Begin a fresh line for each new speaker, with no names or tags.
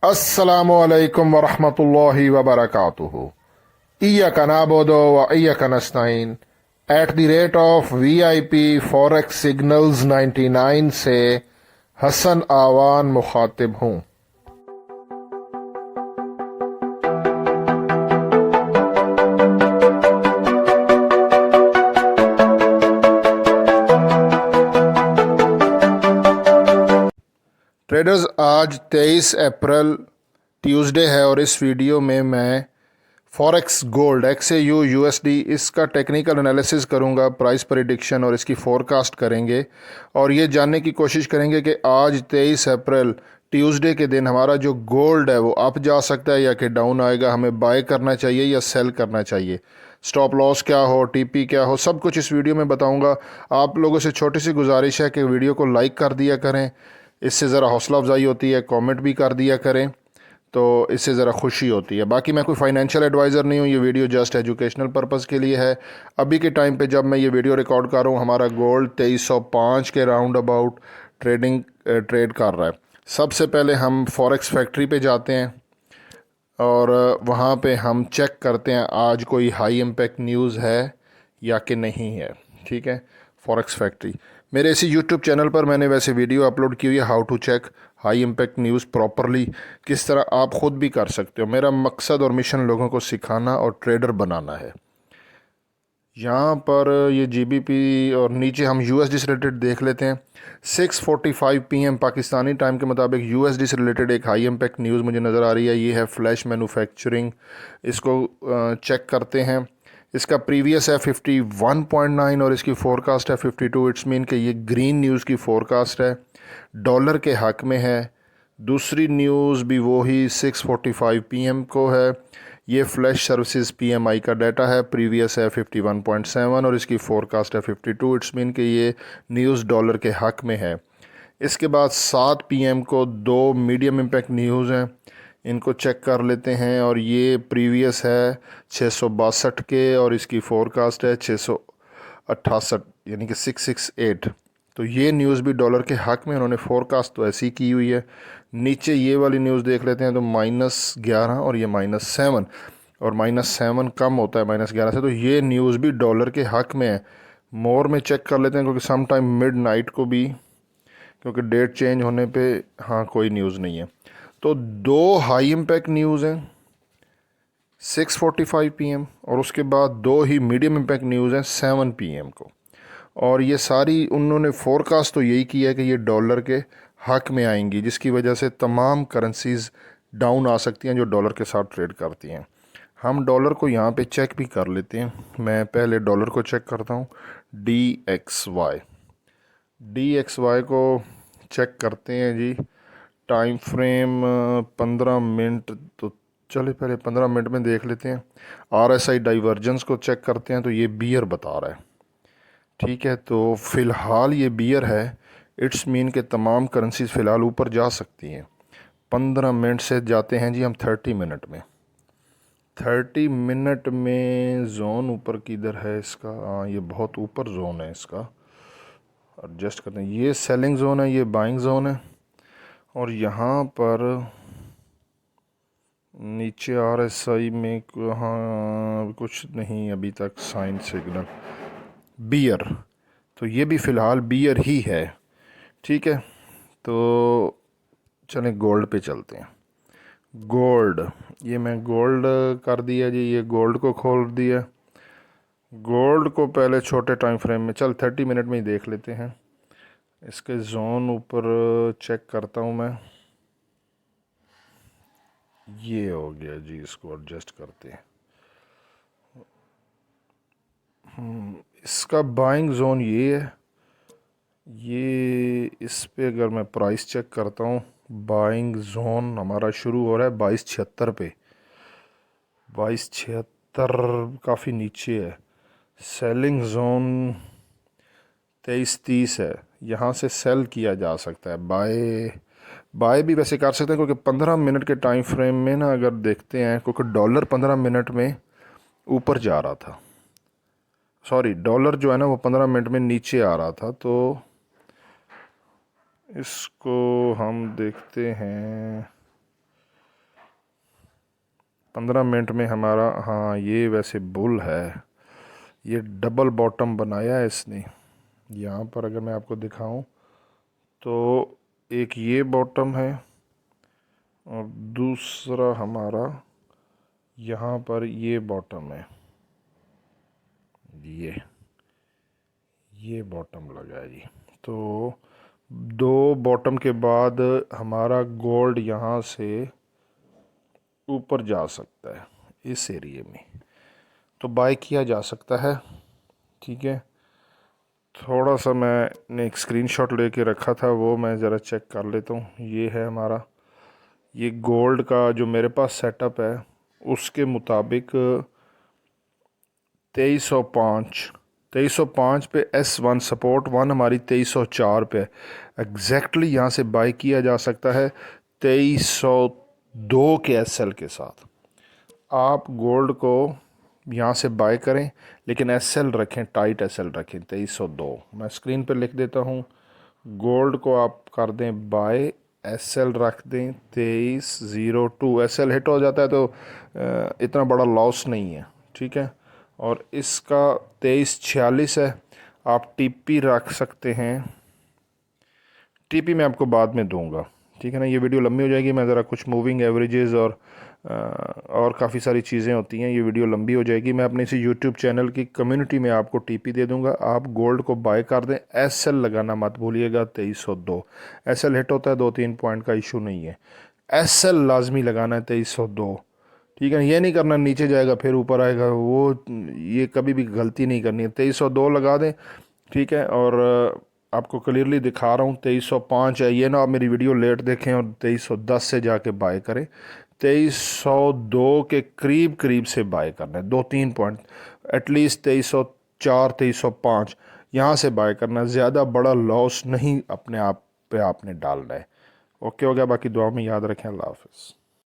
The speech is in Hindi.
अस्सलामुअलैकुम वरहमतुल्लाहि वबरकातुहु। इय्याका नअबुदु व इय्याका नस्तईन at the rate of VIP forex signals 99 से हसन आवान मुखातिब हूँ। ट्रेडर्स, आज 23 अप्रैल ट्यूसडे है और इस वीडियो में मैं फॉरेक्स गोल्ड XAU USD इसका टेक्निकल एनालिसिस करूंगा, प्राइस प्रेडिक्शन और इसकी फोरकास्ट करेंगे और ये जानने की कोशिश करेंगे कि आज 23 अप्रैल ट्यूसडे के दिन हमारा जो गोल्ड है वो अप जा सकता है या कि डाउन आएगा, हमें बाय करना चाहिए या सेल करना चाहिए, स्टॉप लॉस क्या हो, TP क्या हो, सब कुछ इस वीडियो में बताऊंगा। आप लोगों से छोटी सी गुजारिश है कि वीडियो को लाइक कर दिया करें, इससे ज़रा हौसला अफजाई होती है, कमेंट भी कर दिया करें तो इससे ज़रा खुशी होती है। बाकी मैं कोई फाइनेंशियल एडवाइज़र नहीं हूँ, ये वीडियो जस्ट एजुकेशनल पर्पज़ के लिए है। अभी के टाइम पे जब मैं ये वीडियो रिकॉर्ड कर रहा हूँ हमारा गोल्ड 2305 के राउंड अबाउट ट्रेड कर रहा है। सबसे पहले हम फॉरेक्स फैक्ट्री पे जाते हैं और वहाँ पे हम चेक करते हैं आज कोई हाई इम्पैक्ट न्यूज़ है या कि नहीं है। ठीक है, फॉरेक्स फैक्ट्री मेरे इसी यूट्यूब चैनल पर मैंने वैसे वीडियो अपलोड की हुई है, how to check high impact news properly, किस तरह आप ख़ुद भी कर सकते हो। मेरा मकसद और मिशन लोगों को सिखाना और ट्रेडर बनाना है। यहाँ पर ये GBP और नीचे हम USD से रिलेटेड देख लेते हैं। 6:45 PM पाकिस्तानी टाइम के मुताबिक USD से रिलेटेड एक हाई इम्पैक्ट न्यूज़ मुझे नज़र आ रही है। ये है फ्लैश मैन्युफैक्चरिंग, इसको चेक करते हैं। इसका प्रीवियस है 51.9 और इसकी फ़ोरकास्ट है 52। इट्स मीन कि ये ग्रीन न्यूज़ की फ़ोरकास्ट है, डॉलर के हक़ में है। दूसरी न्यूज़ भी वही 6:45 PM को है। ये फ्लैश सर्विसेज PMI का डाटा है, प्रीवियस है 51.7 और इसकी फ़ोरकास्ट है 52। इट्स मीन कि ये न्यूज़ डॉलर के हक़ में है। इसके बाद 7 PM को दो मीडियम इम्पैक्ट न्यूज़ हैं, इनको चेक कर लेते हैं और ये प्रीवियस है 662 के और इसकी फ़ोरकास्ट है 668 यानी कि 668। तो ये न्यूज़ भी डॉलर के हक़ में, उन्होंने फ़ोरकास्ट तो ऐसी की हुई है। नीचे ये वाली न्यूज़ देख लेते हैं तो -11 और ये -7 और -7 कम होता है -11 से, तो ये न्यूज़ भी डॉलर के हक़ में है। मोर में चेक कर लेते हैं क्योंकि सम टाइम मिड नाइट को भी, क्योंकि डेट चेंज होने पे हाँ कोई न्यूज़ नहीं है। तो दो हाई इम्पैक्ट न्यूज़ हैं 6:45 PM और उसके बाद दो ही मीडियम इम्पैक्ट न्यूज़ हैं 7 PM को, और ये सारी उन्होंने फोरकास्ट तो यही किया है कि ये डॉलर के हक़ में आएंगी, जिसकी वजह से तमाम करेंसीज़ डाउन आ सकती हैं जो डॉलर के साथ ट्रेड करती हैं। हम डॉलर को यहाँ पे चेक भी कर लेते हैं। मैं पहले डॉलर को चेक करता हूँ, DXY को चेक करते हैं जी। टाइम फ्रेम 15 मिनट, तो चलिए पहले 15 मिनट में देख लेते हैं। RSI डाइवर्जेंस को चेक करते हैं तो ये बियर बता रहा है। ठीक है, तो फ़िलहाल ये बियर है। इट्स मीन के तमाम करेंसीज फ़िलहाल ऊपर जा सकती हैं। 15 मिनट से जाते हैं जी हम 30 मिनट में। 30 मिनट में जोन ऊपर किधर है इसका? हाँ, ये बहुत ऊपर जोन है इसका, एडजस्ट करते हैं। ये सेलिंग जोन है, ये बाइंग जोन है और यहाँ पर नीचे RSI में हाँ कुछ नहीं अभी तक साइन सिग्नल, बियर, तो ये भी फ़िलहाल बियर ही है। ठीक है, तो चलें गोल्ड पे चलते हैं। गोल्ड, ये मैं गोल्ड कर दिया जी, ये गोल्ड को खोल दिया। गोल्ड को पहले छोटे टाइम फ्रेम में, चल 30 मिनट में ही देख लेते हैं। इसके जोन ऊपर चेक करता हूँ मैं, ये हो गया जी, इसको एडजस्ट करते हैं। इसका बाइंग जोन ये है, ये इस पे अगर मैं प्राइस चेक करता हूँ, बाइंग जोन हमारा शुरू हो रहा है 2276 पे। 2276 काफ़ी नीचे है। सेलिंग जोन 2330 है, यहाँ से सेल किया जा सकता है। बाय भी वैसे कर सकते हैं क्योंकि 15 मिनट के टाइम फ्रेम में ना अगर देखते हैं, क्योंकि डॉलर 15 मिनट में ऊपर जा रहा था, सॉरी डॉलर जो है ना वो 15 मिनट में नीचे आ रहा था। तो इसको हम देखते हैं, 15 मिनट में हमारा, हाँ ये वैसे बुल है, ये डबल बॉटम बनाया है इसने। यहाँ पर अगर मैं आपको दिखाऊं तो एक ये बॉटम है और दूसरा हमारा यहाँ पर ये बॉटम है, ये बॉटम लगा है जी। तो दो बॉटम के बाद हमारा गोल्ड यहाँ से ऊपर जा सकता है इस एरिए में, तो बाय किया जा सकता है। ठीक है, थोड़ा सा मैंने एक स्क्रीनशॉट लेके रखा था, वो मैं ज़रा चेक कर लेता हूँ। ये है हमारा, ये गोल्ड का जो मेरे पास सेटअप है उसके मुताबिक 2305 पे S1 सपोर्ट 1 हमारी 2304 पे एग्जैक्टली यहाँ से बाय किया जा सकता है 2302 के SL के साथ। आप गोल्ड को यहाँ से बाय करें, लेकिन SL रखें, टाइट SL रखें 2302। मैं स्क्रीन पर लिख देता हूँ, गोल्ड को आप कर दें बाय, SL रख दें 2302। SL हिट हो जाता है तो इतना बड़ा लॉस नहीं है। ठीक है, और इसका 2346 है। आप TP रख सकते हैं, TP मैं आपको बाद में दूंगा। ठीक है ना, ये वीडियो लंबी हो जाएगी, मैं ज़रा कुछ मूविंग एवरेजेस और काफ़ी सारी चीज़ें होती हैं, ये वीडियो लंबी हो जाएगी। मैं अपने इसी यूट्यूब चैनल की कम्युनिटी में आपको TP दे दूंगा। आप गोल्ड को बाय कर दें, SL लगाना मत भूलिएगा 2302। SL हिट होता है, 2-3 पॉइंट का इशू नहीं है, SL लाजमी लगाना है 2302। ठीक है, ये नहीं करना नीचे जाएगा फिर ऊपर आएगा, वो ये कभी भी गलती नहीं करनी है। 2302 लगा दें। ठीक है, और आपको क्लियरली दिखा रहा हूँ 2305 है, ये ना आप मेरी वीडियो लेट देखें और 2310 से जाके बाय करें। 2302 के करीब करीब से बाय करना है, 2-3 पॉइंट एटलीस्ट 2304 2305 यहाँ से बाय करना है। ज़्यादा बड़ा लॉस नहीं अपने आप पे आपने डालना है। ओके हो गया, बाकी दुआ में याद रखें। अल्लाह हाफ़िज़।